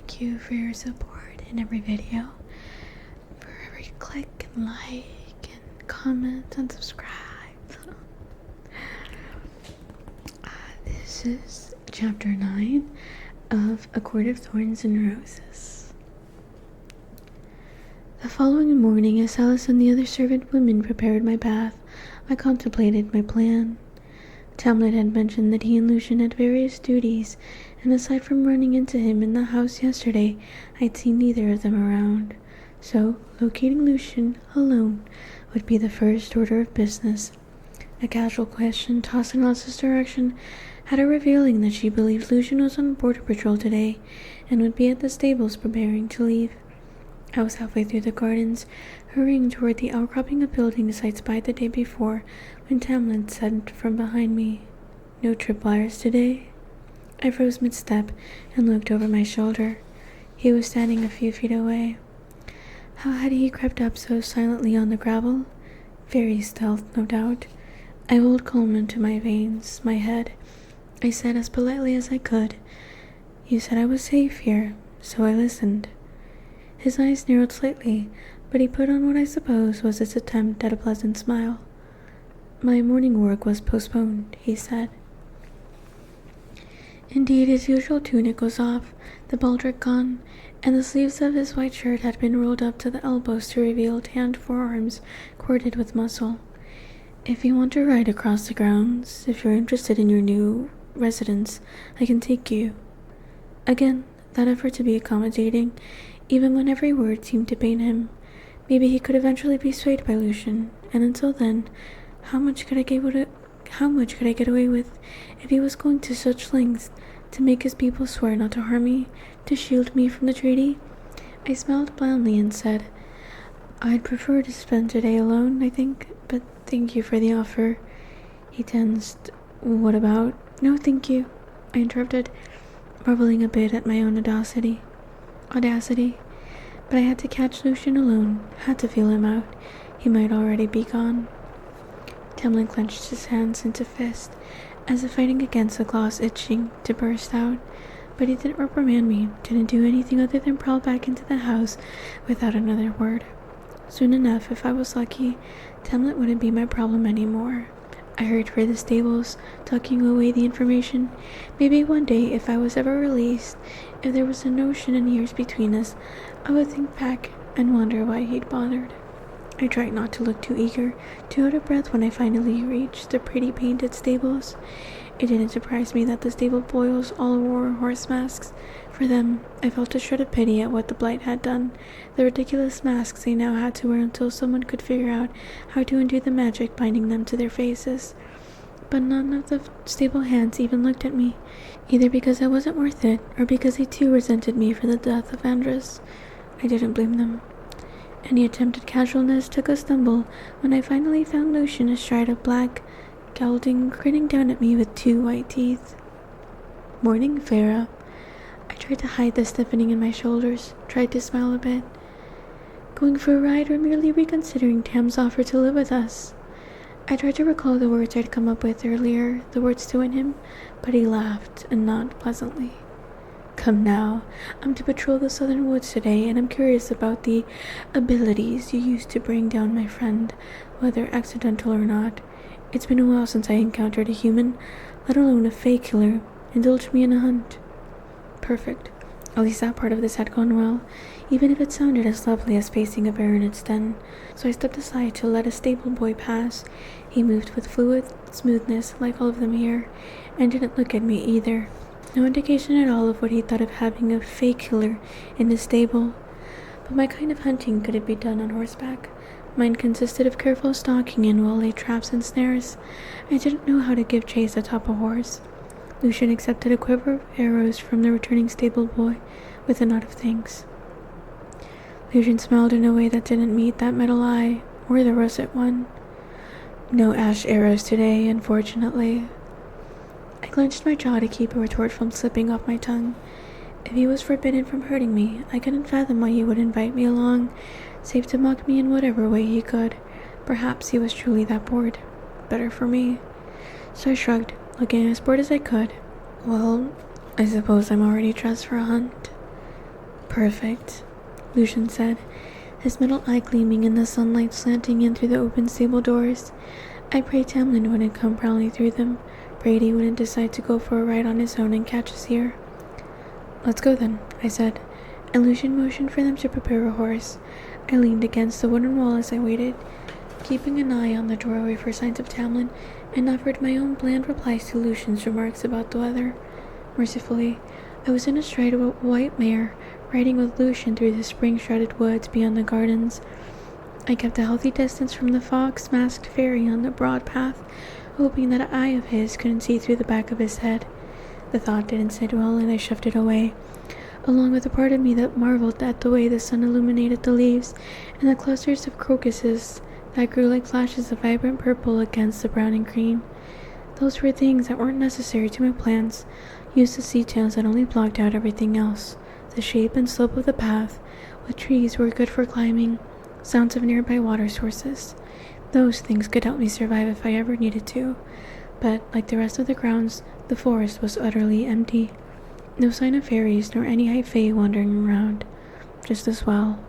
Thank you for your support in every video, for every click and like and comment and subscribe. This is chapter 9 of A Court of Thorns and Roses. The following morning, as Alice and the other servant women prepared my bath, I contemplated my plan. Tamlin had mentioned that he and Lucian had various duties, and aside from running into him in the house yesterday, I'd seen neither of them around. So, locating Lucian alone would be the first order of business. A casual question tossed in Alice's direction had her revealing that she believed Lucian was on border patrol today and would be at the stables preparing to leave. I was halfway through the gardens, hurrying toward the outcropping of buildings I'd spied the day before, when Tamlin said from behind me, "No tripwires today?" I froze mid-step and looked over my shoulder. He was standing a few feet away. How had he crept up so silently on the gravel? Very stealth, no doubt. I rolled calm into my veins, my head. I said as politely as I could, "You said I was safe here, so I listened." His eyes narrowed slightly, but he put on what I suppose was his attempt at a pleasant smile. "My morning work was postponed," he said. Indeed, his usual tunic was off, the baldric gone, and the sleeves of his white shirt had been rolled up to the elbows to reveal tanned forearms corded with muscle. "If you want to ride across the grounds, if you're interested in your new residence, I can take you." Again, that effort to be accommodating, even when every word seemed to pain him. Maybe he could eventually be swayed by Lucian, and until then, how much could I get away with if he was going to such lengths to make his people swear not to harm me, to shield me from the treaty? I smiled blandly and said, "I'd prefer to spend today alone, I think, but thank you for the offer." He tensed. "What about—" "No, thank you," I interrupted, marveling a bit at my own audacity. But I had to catch Lucian alone, had to feel him out. He might already be gone. Tamlin clenched his hands into fists, as if fighting against a claws itching to burst out, but he didn't reprimand me, didn't do anything other than prowl back into the house without another word. Soon enough, if I was lucky, Tamlin wouldn't be my problem anymore. I hurried for the stables, tucking away the information. Maybe one day, if I was ever released, if there was an ocean and years between us, I would think back and wonder why he'd bothered. I tried not to look too eager, too out of breath when I finally reached the pretty painted stables. It didn't surprise me that the stable boys all wore horse masks. For them, I felt a shred of pity at what the blight had done, the ridiculous masks they now had to wear until someone could figure out how to undo the magic binding them to their faces. But none of the stable hands even looked at me, either because I wasn't worth it, or because they too resented me for the death of Andrus. I didn't blame them. Any attempt at casualness took a stumble when I finally found Lucian astride of black, gelding, grinning down at me with 2 white teeth. "Morning, Farah." I tried to hide the stiffening in my shoulders, tried to smile a bit. "Going for a ride or merely reconsidering Tam's offer to live with us?" I tried to recall the words I'd come up with earlier, the words to win him, but he laughed and nodded pleasantly. "Come now, I'm to patrol the southern woods today, and I'm curious about the abilities you used to bring down my friend, whether accidental or not. It's been a while since I encountered a human, let alone a fey killer. Indulge me in a hunt." Perfect. At least that part of this had gone well, even if it sounded as lovely as facing a bear in its den. So I stepped aside to let a stable boy pass. He moved with fluid smoothness, like all of them here, and didn't look at me either. No indication at all of what he thought of having a fey killer in his stable. But my kind of hunting couldn't be done on horseback. Mine consisted of careful stalking and well-laid traps and snares. I didn't know how to give chase atop a horse. Lucian accepted a quiver of arrows from the returning stable boy with a nod of thanks. Lucian smiled in a way that didn't meet that metal eye, or the russet one. "No ash arrows today, unfortunately." I clenched my jaw to keep a retort from slipping off my tongue. If he was forbidden from hurting me, I couldn't fathom why he would invite me along, save to mock me in whatever way he could. Perhaps he was truly that bored. Better for me. So I shrugged, looking as bored as I could. "Well, I suppose I'm already dressed for a hunt." Perfect, Lucian said, his metal eye gleaming in the sunlight slanting in through the open stable doors. I prayed Tamlin wouldn't come prowling through them. Brady wouldn't decide to go for a ride on his own and catch us here. Let's go then, I said, and Lucian motioned for them to prepare a horse. I leaned against the wooden wall as I waited, keeping an eye on the doorway for signs of Tamlin, and offered my own bland replies to Lucian's remarks about the weather. Mercifully, I was in astride of a white mare, riding with Lucian through the spring-shrouded woods beyond the gardens. I kept a healthy distance from the fox-masked fairy on the broad path, hoping that an eye of his couldn't see through the back of his head. The thought didn't sit well, and I shoved it away, along with a part of me that marveled at the way the sun illuminated the leaves and the clusters of crocuses that grew like flashes of vibrant purple against the brown and cream. Those were things that weren't necessary to my plans, useless details that only blocked out everything else. The shape and slope of the path, with trees were good for climbing, sounds of nearby water sources. Those things could help me survive if I ever needed to, but like the rest of the grounds, the forest was utterly empty. No sign of fairies nor any high fae wandering around, just as well.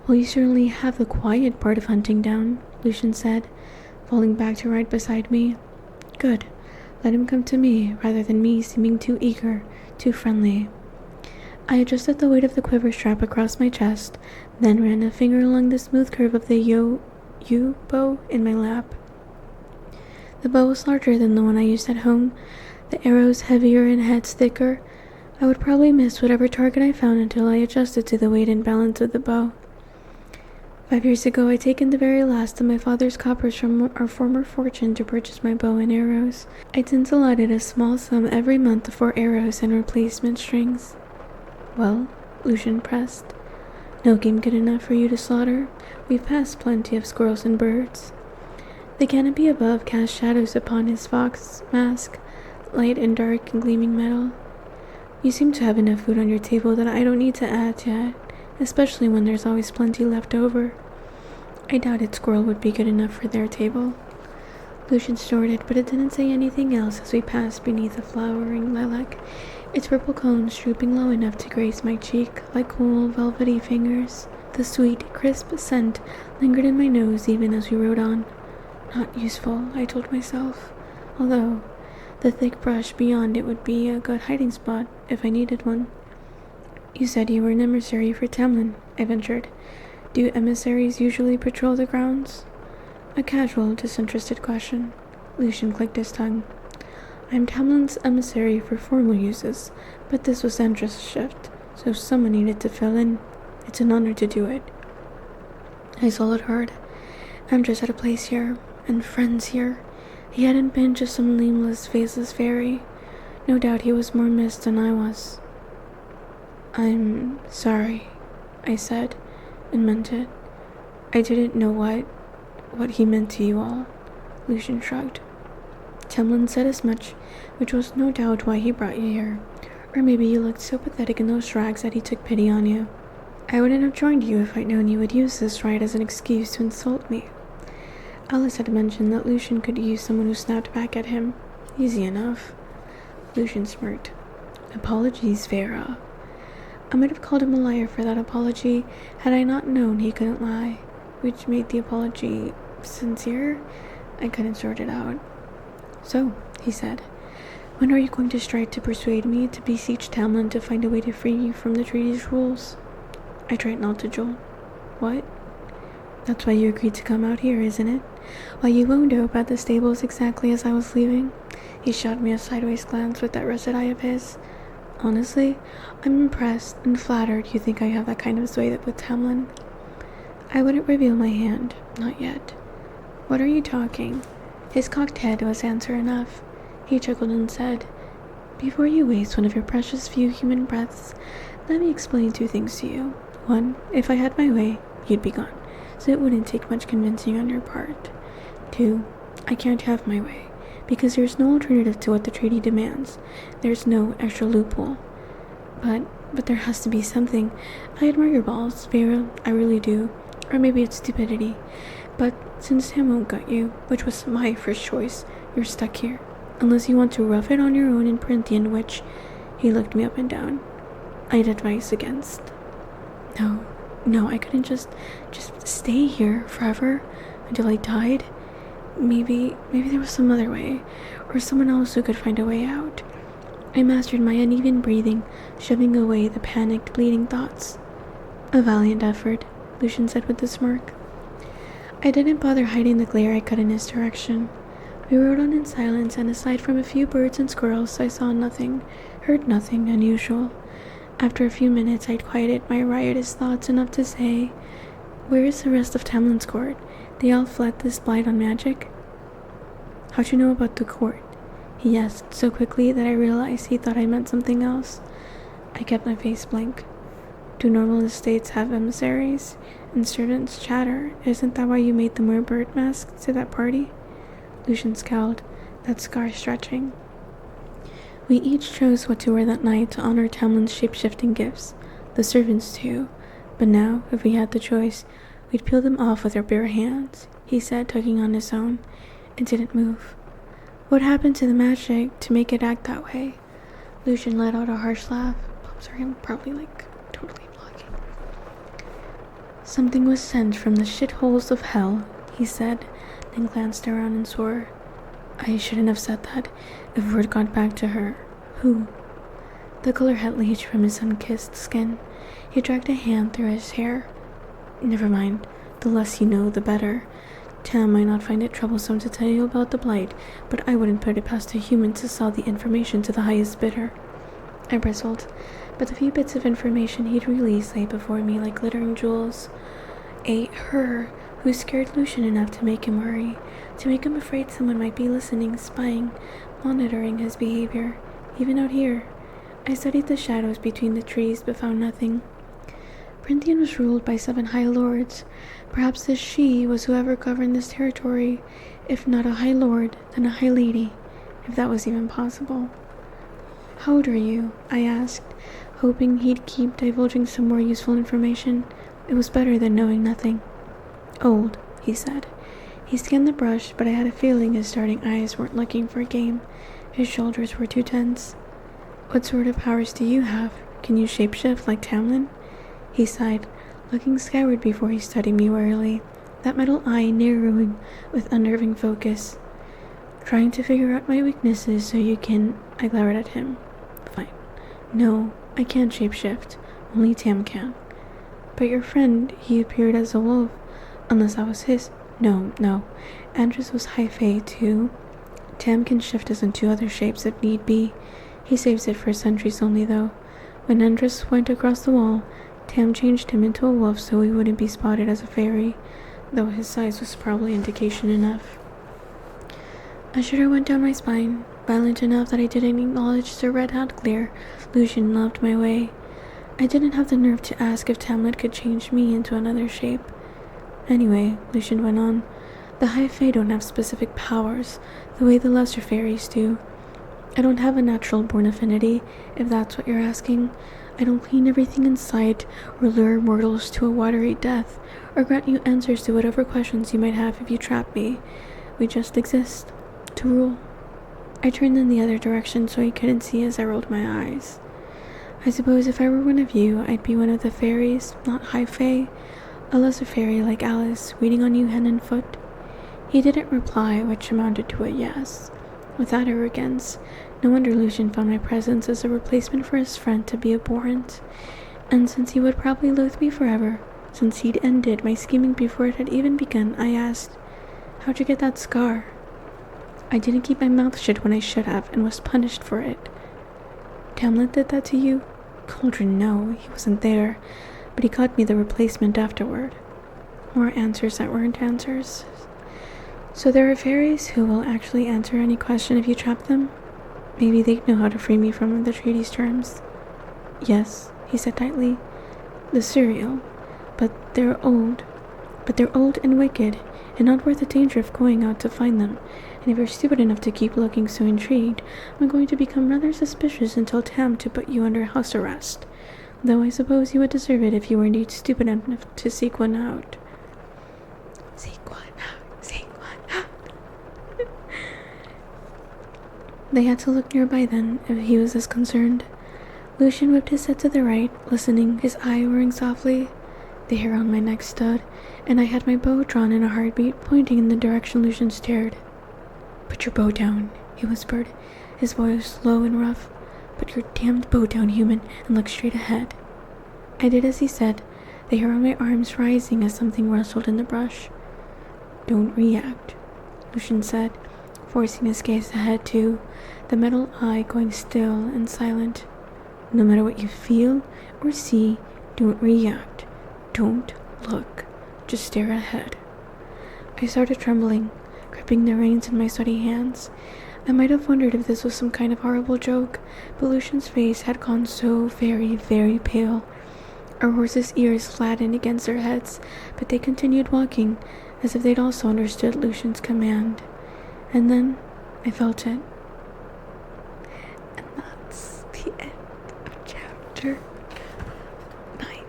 Well, you certainly have the quiet part of hunting down, Lucian said, falling back to ride beside me. Good. Let him come to me, rather than me seeming too eager, too friendly. I adjusted the weight of the quiver strap across my chest, then ran a finger along the smooth curve of the yew bow in my lap. The bow was larger than the one I used at home, the arrows heavier and heads thicker. I would probably miss whatever target I found until I adjusted to the weight and balance of the bow. 5 years ago, I'd taken the very last of my father's coppers from our former fortune to purchase my bow and arrows. I then allotted a small sum every month for arrows and replacement strings. Well, Lucian pressed. No game good enough for you to slaughter? We've passed plenty of squirrels and birds. The canopy above cast shadows upon his fox mask, light and dark and gleaming metal. You seem to have enough food on your table that I don't need to add to it, especially when there's always plenty left over. I doubted squirrel would be good enough for their table. Lucian snorted, but it didn't say anything else as we passed beneath a flowering lilac, its purple cones drooping low enough to graze my cheek like cool, velvety fingers. The sweet, crisp scent lingered in my nose even as we rode on. Not useful, I told myself, although the thick brush beyond it would be a good hiding spot if I needed one. You said you were an emissary for Tamlin, I ventured. Do emissaries usually patrol the grounds? A casual, disinterested question. Lucian clicked his tongue. I'm Tamlin's emissary for formal uses, but this was Sandra's shift, so someone needed to fill in. It's an honor to do it. I swallowed hard. Andrew's had a place here, and friends here. He hadn't been just some nameless, faceless fairy. No doubt he was more missed than I was. I'm sorry, I said, and meant it. I didn't know what he meant to you all. Lucian shrugged. Tamlin said as much, which was no doubt why he brought you here. Or maybe you looked so pathetic in those rags that he took pity on you. I wouldn't have joined you if I'd known you would use this ride as an excuse to insult me. Alice had mentioned that Lucian could use someone who snapped back at him. Easy enough. Lucian smirked. Apologies, Vera. I might have called him a liar for that apology had I not known he couldn't lie, which made the apology sincere. I couldn't sort it out. So, he said, when are you going to strike to persuade me to beseech Tamlin to find a way to free you from the treaty's rules? I tried not to jolt. What? That's why you agreed to come out here, isn't it? Why you wound up at the stables exactly as I was leaving? He shot me a sideways glance with that russet eye of his. Honestly, I'm impressed and flattered you think I have that kind of sway with Tamlin. I wouldn't reveal my hand, not yet. What are you talking? His cocked head was answer enough. He chuckled and said, Before you waste one of your precious few human breaths, let me explain 2 things to you. 1, if I had my way, you'd be gone, so it wouldn't take much convincing on your part. 2, I can't have my way, because there's no alternative to what the treaty demands. There's no extra loophole. But there has to be something. I admire your balls, Vera, I really do. Or maybe it's stupidity. But since Sam won't gut you, which was my first choice, you're stuck here. Unless you want to rough it on your own in Perinthian, which... He looked me up and down. I'd advise against. No, I couldn't just stay here forever until I died. Maybe there was some other way, or someone else who could find a way out. I mastered my uneven breathing, shoving away the panicked, bleeding thoughts. A valiant effort, Lucian said with a smirk. I didn't bother hiding the glare I cut in his direction. We rode on in silence, and aside from a few birds and squirrels, I saw nothing, heard nothing unusual. After a few minutes, I'd quieted my riotous thoughts enough to say, "Where is the rest of Tamlin's court? They all fled this blight on magic?" "How'd you know about the court?" he asked so quickly that I realized he thought I meant something else. I kept my face blank. "Do normal estates have emissaries? And servants chatter? Isn't that why you made the merbird mask to that party?" Lucian scowled, that scar stretching. We each chose what to wear that night to honor Tamlin's shape-shifting gifts, the servants too. But now, if we had the choice, we'd peel them off with our bare hands, he said, tugging on his own. It didn't move. What happened to the magic to make it act that way? Lucian let out a harsh laugh. I'm sorry, I'm probably totally blocking. Something was sent from the shitholes of hell, he said, then glanced around and swore. I shouldn't have said that. If word got back to her. Who? The color had leached from his sun-kissed skin. He dragged a hand through his hair. Never mind. The less you know, the better. Tam might not find it troublesome to tell you about the blight, but I wouldn't put it past a human to sell the information to the highest bidder. I bristled, but the few bits of information he'd released lay before me like glittering jewels. Her who scared Lucian enough to make him worry, to make him afraid someone might be listening, spying, monitoring his behavior, even out here. I studied the shadows between the trees, but found nothing. Printian was ruled by 7 high lords. Perhaps this she was whoever governed this territory, if not a high lord, then a high lady, if that was even possible. How old are you? I asked, hoping he'd keep divulging some more useful information. It was better than knowing nothing. Old, he said. He scanned the brush, but I had a feeling his starting eyes weren't looking for a game. His shoulders were too tense. What sort of powers do you have? Can you shapeshift like Tamlin? He sighed, looking skyward before he studied me warily, that metal eye narrowing with unnerving focus. Trying to figure out my weaknesses so you can... I glowered at him. Fine. No, I can't shapeshift. Only Tam can. But your friend, he appeared as a wolf. Unless I was his. No. Andrus was high fae too. Tam can shift us in 2 other shapes if need be. He saves it for sentries only though. When Andrus went across the wall, Tam changed him into a wolf so he wouldn't be spotted as a fairy, though his size was probably indication enough. A shudder went down my spine, violent enough that I didn't acknowledge the red-hot glare Lucian loved my way. I didn't have the nerve to ask if Tamlet could change me into another shape. Anyway, Lucian went on, the high fae don't have specific powers, the way the lesser fairies do. I don't have a natural-born affinity, if that's what you're asking. I don't clean everything in sight, or lure mortals to a watery death, or grant you answers to whatever questions you might have if you trap me. We just exist, to rule. I turned in the other direction so he couldn't see as I rolled my eyes. I suppose if I were one of you, I'd be one of the fairies, not high fae, a lesser fairy like Alice, waiting on you hand and foot. He didn't reply, which amounted to a yes. Without arrogance, no wonder Lucian found my presence as a replacement for his friend to be abhorrent. And since he would probably loathe me forever, since he'd ended my scheming before it had even begun, I asked, How'd you get that scar? I didn't keep my mouth shut when I should have, and was punished for it. Tamlet did that to you? Cauldron, no, he wasn't there, but he got me the replacement afterward. More answers that weren't answers. So there are fairies who will actually answer any question if you trap them? Maybe they'd know how to free me from the treaty's terms. Yes, he said tightly. The cereal. But they're old and wicked, and not worth the danger of going out to find them. And if you're stupid enough to keep looking so intrigued, I'm going to become rather suspicious and tell Tam to put you under house arrest. Though I suppose you would deserve it if you were indeed stupid enough to seek one out. Seek one out. They had to look nearby then, if he was as concerned. Lucian whipped his head to the right, listening, his eye whirring softly. The hair on my neck stood, and I had my bow drawn in a heartbeat, pointing in the direction Lucian stared. "Put your bow down," he whispered, his voice low and rough. "Put your damned bow down, human, and look straight ahead." I did as he said, the hair on my arms rising as something rustled in the brush. "Don't react," Lucian said, forcing his gaze ahead too, the metal eye going still and silent. "No matter what you feel or see, don't react. Don't look. Just stare ahead." I started trembling, gripping the reins in my sweaty hands. I might have wondered if this was some kind of horrible joke, but Lucian's face had gone so very, very pale. Our horses' ears flattened against their heads, but they continued walking, as if they'd also understood Lucian's command. And then I felt it. And that's the end of chapter 9.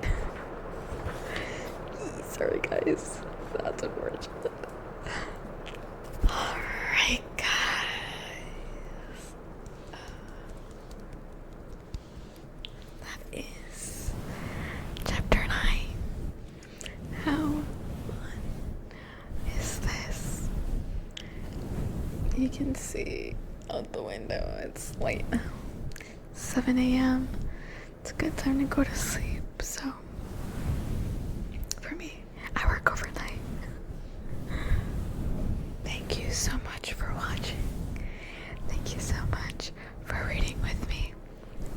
Sorry guys, that's unfortunate. Alright guys. That is chapter 9. How fun is this? You can see out the window, it's late now. 7 a.m. It's a good time to go to sleep, so for me, I work overnight. Thank you so much for watching. Thank you so much for reading with me.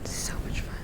It's so much fun.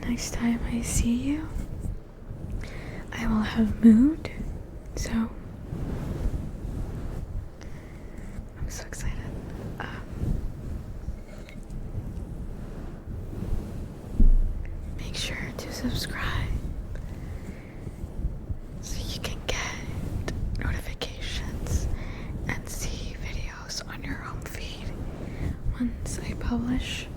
Next time I see you, I will have moved, so I'm so excited. Make sure to subscribe so you can get notifications and see videos on your home feed once I publish.